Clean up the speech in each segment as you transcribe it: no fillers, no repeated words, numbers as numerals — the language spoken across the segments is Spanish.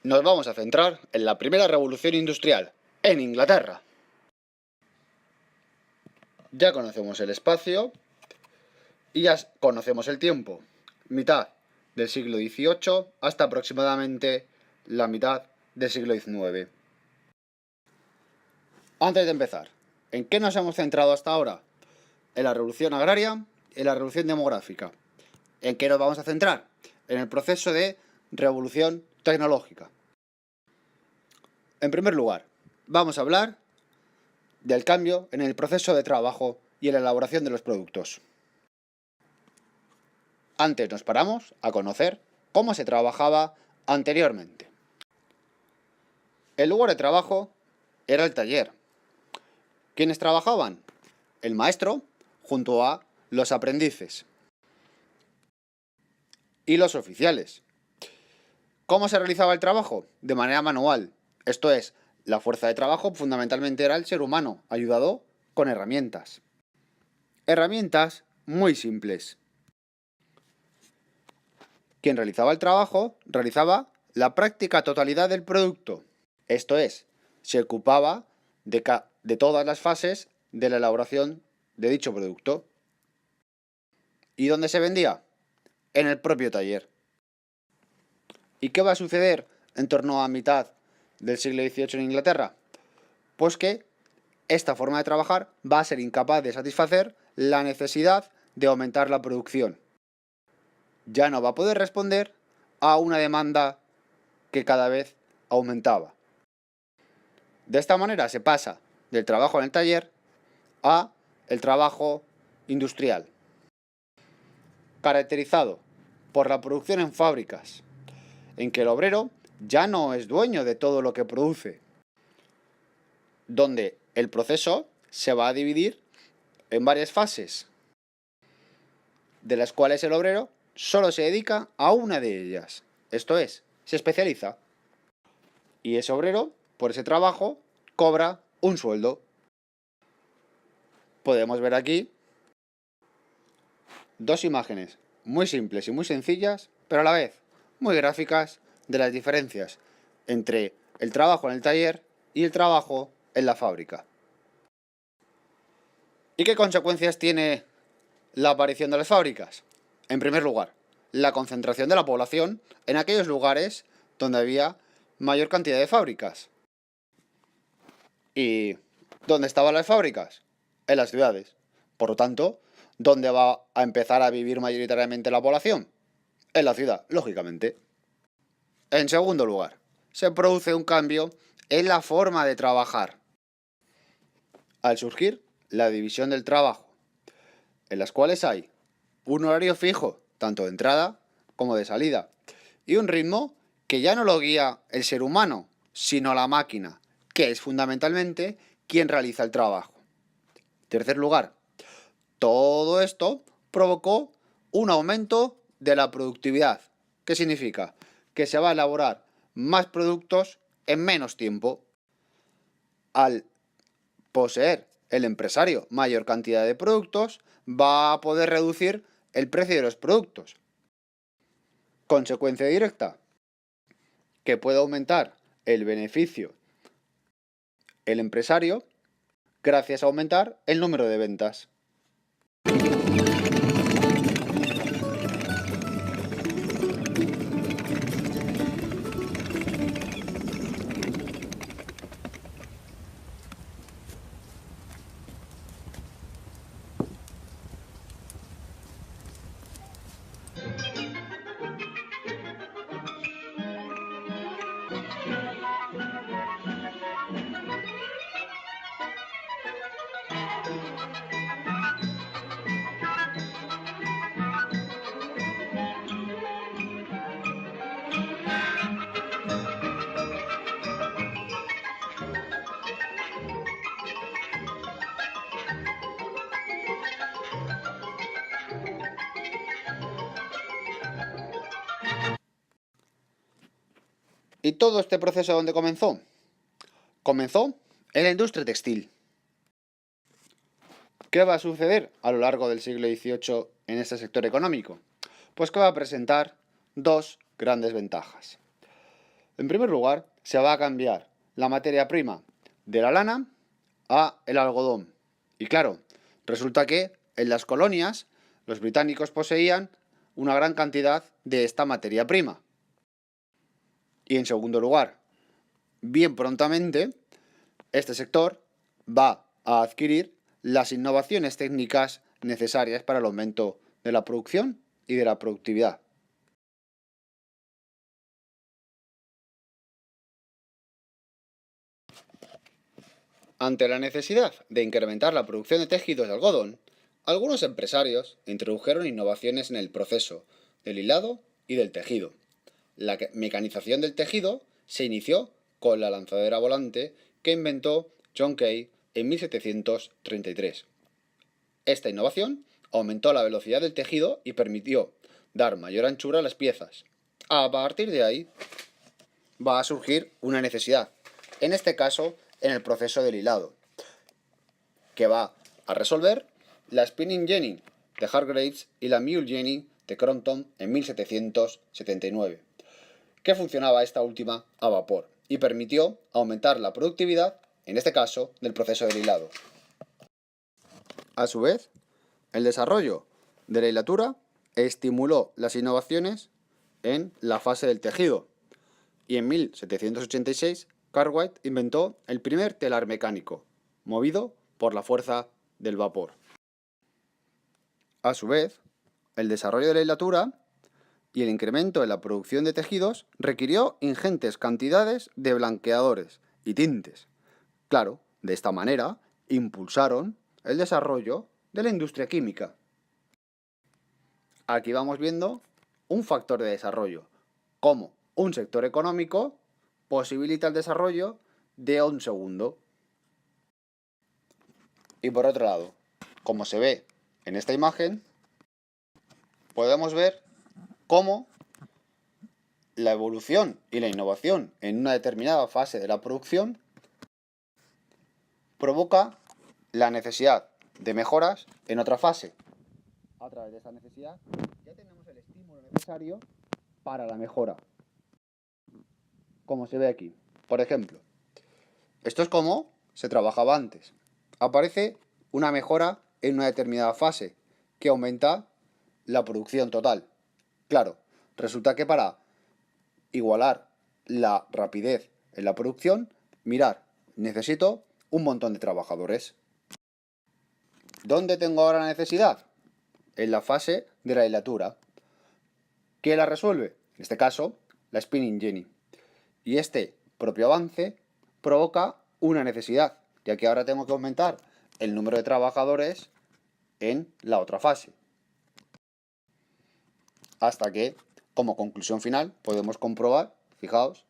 Nos vamos a centrar en la primera revolución industrial, en Inglaterra. Ya conocemos el espacio y ya conocemos el tiempo, mitad del siglo XVIII hasta aproximadamente la mitad del siglo XIX. Antes de empezar, ¿en qué nos hemos centrado hasta ahora? En la revolución agraria y en la revolución demográfica. ¿En qué nos vamos a centrar? En el proceso de revolución tecnológica. En primer lugar, vamos a hablar del cambio en el proceso de trabajo y en la elaboración de los productos. Antes nos paramos a conocer cómo se trabajaba anteriormente. El lugar de trabajo era el taller. ¿Quiénes trabajaban? El maestro junto a los aprendices y los oficiales. ¿Cómo se realizaba el trabajo? De manera manual. Esto es, la fuerza de trabajo fundamentalmente era el ser humano, ayudado con herramientas. Herramientas muy simples. Quien realizaba el trabajo realizaba la práctica totalidad del producto. Esto es, se ocupaba de todas las fases de la elaboración de dicho producto. ¿Y dónde se vendía? En el propio taller. ¿Y qué va a suceder en torno a mitad del siglo XVIII en Inglaterra? Pues que esta forma de trabajar va a ser incapaz de satisfacer la necesidad de aumentar la producción. Ya no va a poder responder a una demanda que cada vez aumentaba. De esta manera se pasa del trabajo en el taller a el trabajo industrial, caracterizado por la producción en fábricas, en que el obrero ya no es dueño de todo lo que produce, donde el proceso se va a dividir en varias fases, de las cuales el obrero solo se dedica a una de ellas, esto es, se especializa. Y ese obrero, por ese trabajo, cobra un sueldo. Podemos ver aquí dos imágenes muy simples y muy sencillas, pero a la vez muy gráficas de las diferencias entre el trabajo en el taller y el trabajo en la fábrica. ¿Y qué consecuencias tiene la aparición de las fábricas? En primer lugar, la concentración de la población en aquellos lugares donde había mayor cantidad de fábricas. ¿Y dónde estaban las fábricas? En las ciudades. Por lo tanto, ¿dónde va a empezar a vivir mayoritariamente la población? En la ciudad, lógicamente. En segundo lugar, se produce un cambio en la forma de trabajar. Al surgir la división del trabajo, en las cuales hay un horario fijo, tanto de entrada como de salida, y un ritmo que ya no lo guía el ser humano, sino la máquina, que es fundamentalmente quien realiza el trabajo. En tercer lugar, todo esto provocó un aumento de la productividad. ¿Qué significa? Que se va a elaborar más productos en menos tiempo. Al poseer el empresario mayor cantidad de productos, va a poder reducir el precio de los productos. Consecuencia directa, que puede aumentar el beneficio el empresario gracias a aumentar el número de ventas. ¿Y todo este proceso dónde comenzó? Comenzó en la industria textil. ¿Qué va a suceder a lo largo del siglo XVIII en este sector económico? Pues que va a presentar dos grandes ventajas. En primer lugar, se va a cambiar la materia prima de la lana a el algodón. Y claro, resulta que en las colonias los británicos poseían una gran cantidad de esta materia prima. Y en segundo lugar, bien prontamente, este sector va a adquirir las innovaciones técnicas necesarias para el aumento de la producción y de la productividad. Ante la necesidad de incrementar la producción de tejidos de algodón, algunos empresarios introdujeron innovaciones en el proceso del hilado y del tejido. La mecanización del tejido se inició con la lanzadera volante que inventó John Kay en 1733. Esta innovación aumentó la velocidad del tejido y permitió dar mayor anchura a las piezas. A partir de ahí va a surgir una necesidad, en este caso en el proceso del hilado, que va a resolver la Spinning Jenny de Hargreaves y la Mule Jenny de Crompton en 1779, que funcionaba esta última a vapor y permitió aumentar la productividad, en este caso, del proceso del hilado. A su vez, el desarrollo de la hilatura estimuló las innovaciones en la fase del tejido y en 1786 Cartwright inventó el primer telar mecánico, movido por la fuerza del vapor. A su vez, el desarrollo de la hilatura y el incremento de la producción de tejidos requirió ingentes cantidades de blanqueadores y tintes. Claro, de esta manera impulsaron el desarrollo de la industria química. Aquí vamos viendo un factor de desarrollo, cómo un sector económico posibilita el desarrollo de un segundo. Y por otro lado, como se ve en esta imagen, podemos ver cómo la evolución y la innovación en una determinada fase de la producción provoca la necesidad de mejoras en otra fase. A través de esa necesidad ya tenemos el estímulo necesario para la mejora. Como se ve aquí. Por ejemplo, esto es como se trabajaba antes. Aparece una mejora en una determinada fase que aumenta la producción total. Claro, resulta que para igualar la rapidez en la producción, mirar, necesito un montón de trabajadores. ¿Dónde tengo ahora la necesidad? En la fase de la hilatura. ¿Qué la resuelve? En este caso, la Spinning Jenny. Y este propio avance provoca una necesidad, ya que ahora tengo que aumentar el número de trabajadores en la otra fase. Hasta que, como conclusión final, podemos comprobar, fijaos,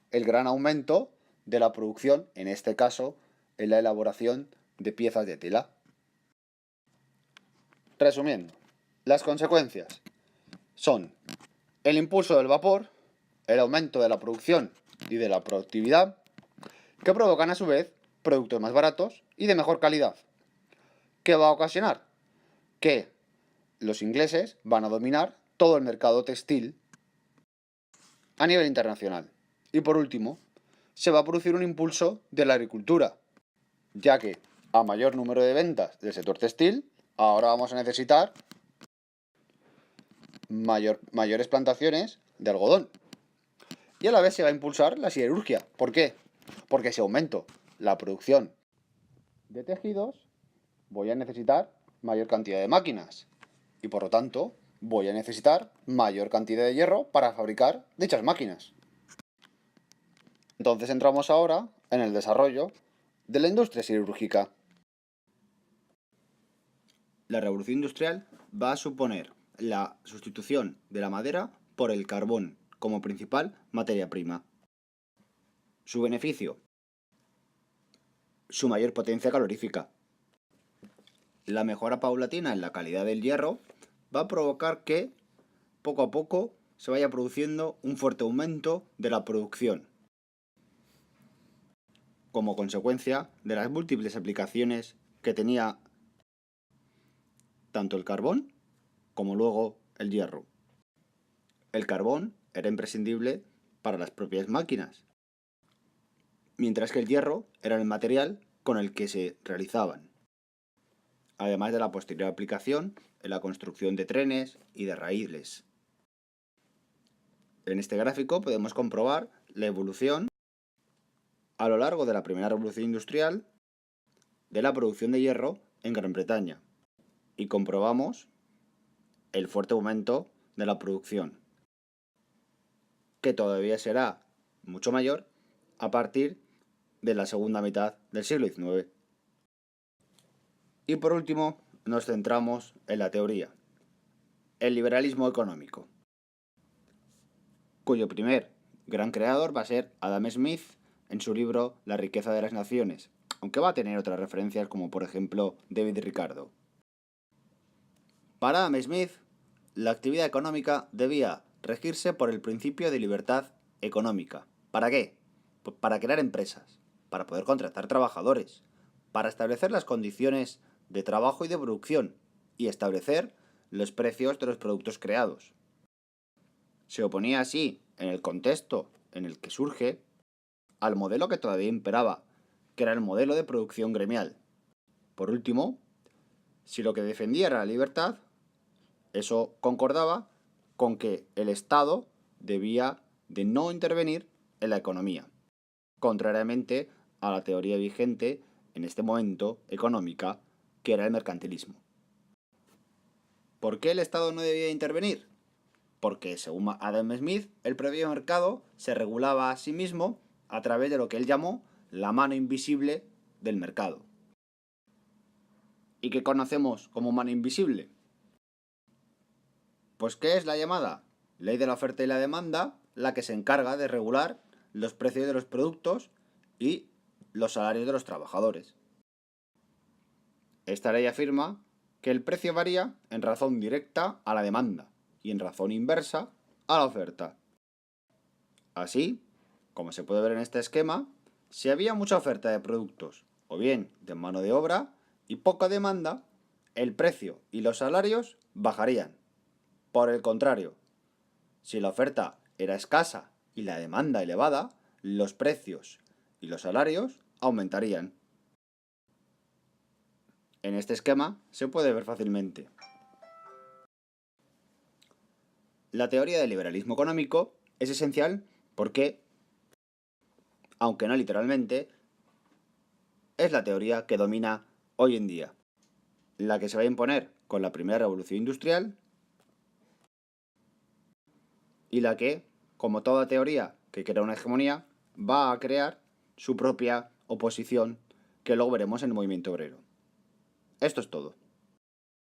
el gran aumento de la producción, en este caso, en la elaboración de piezas de tela. Resumiendo, las consecuencias son el impulso del vapor, el aumento de la producción y de la productividad, que provocan a su vez productos más baratos y de mejor calidad. ¿Qué va a ocasionar? Que los ingleses van a dominar todo el mercado textil a nivel internacional. Y por último, se va a producir un impulso de la agricultura, ya que a mayor número de ventas del sector textil, ahora vamos a necesitar mayores plantaciones de algodón. Y a la vez se va a impulsar la siderurgia. ¿Por qué? Porque si aumento la producción de tejidos, voy a necesitar mayor cantidad de máquinas. Y por lo tanto, voy a necesitar mayor cantidad de hierro para fabricar dichas máquinas. Entonces entramos ahora en el desarrollo de la industria siderúrgica. La revolución industrial va a suponer la sustitución de la madera por el carbón como principal materia prima. Su beneficio: su mayor potencia calorífica. La mejora paulatina en la calidad del hierro va a provocar que, poco a poco, se vaya produciendo un fuerte aumento de la producción, como consecuencia de las múltiples aplicaciones que tenía tanto el carbón como luego el hierro. El carbón era imprescindible para las propias máquinas, mientras que el hierro era el material con el que se realizaban, además de la posterior aplicación en la construcción de trenes y de raíles. En este gráfico podemos comprobar la evolución a lo largo de la primera revolución industrial de la producción de hierro en Gran Bretaña y comprobamos el fuerte aumento de la producción, que todavía será mucho mayor a partir de la segunda mitad del siglo XIX. Y por último, nos centramos en la teoría, el liberalismo económico, cuyo primer gran creador va a ser Adam Smith en su libro La riqueza de las naciones, aunque va a tener otras referencias como por ejemplo David Ricardo. Para Adam Smith, la actividad económica debía regirse por el principio de libertad económica. ¿Para qué? Pues para crear empresas, para poder contratar trabajadores, para establecer las condiciones de trabajo y de producción y establecer los precios de los productos creados. Se oponía así, en el contexto en el que surge, al modelo que todavía imperaba, que era el modelo de producción gremial. Por último, si lo que defendía era la libertad, eso concordaba con que el Estado debía de no intervenir en la economía, contrariamente a la teoría vigente en este momento económica, que era el mercantilismo. ¿Por qué el Estado no debía intervenir? Porque, según Adam Smith, el propio mercado se regulaba a sí mismo a través de lo que él llamó la mano invisible del mercado. ¿Y qué conocemos como mano invisible? Pues ¿qué es la llamada ley de la oferta y la demanda? La que se encarga de regular los precios de los productos y los salarios de los trabajadores. Esta ley afirma que el precio varía en razón directa a la demanda y en razón inversa a la oferta. Así, como se puede ver en este esquema, si había mucha oferta de productos o bien de mano de obra y poca demanda, el precio y los salarios bajarían. Por el contrario, si la oferta era escasa y la demanda elevada, los precios y los salarios aumentarían. En este esquema se puede ver fácilmente. La teoría del liberalismo económico es esencial porque, aunque no literalmente, es la teoría que domina hoy en día, la que se va a imponer con la primera revolución industrial y la que, como toda teoría que crea una hegemonía, va a crear su propia oposición, que luego veremos en el movimiento obrero. Esto es todo.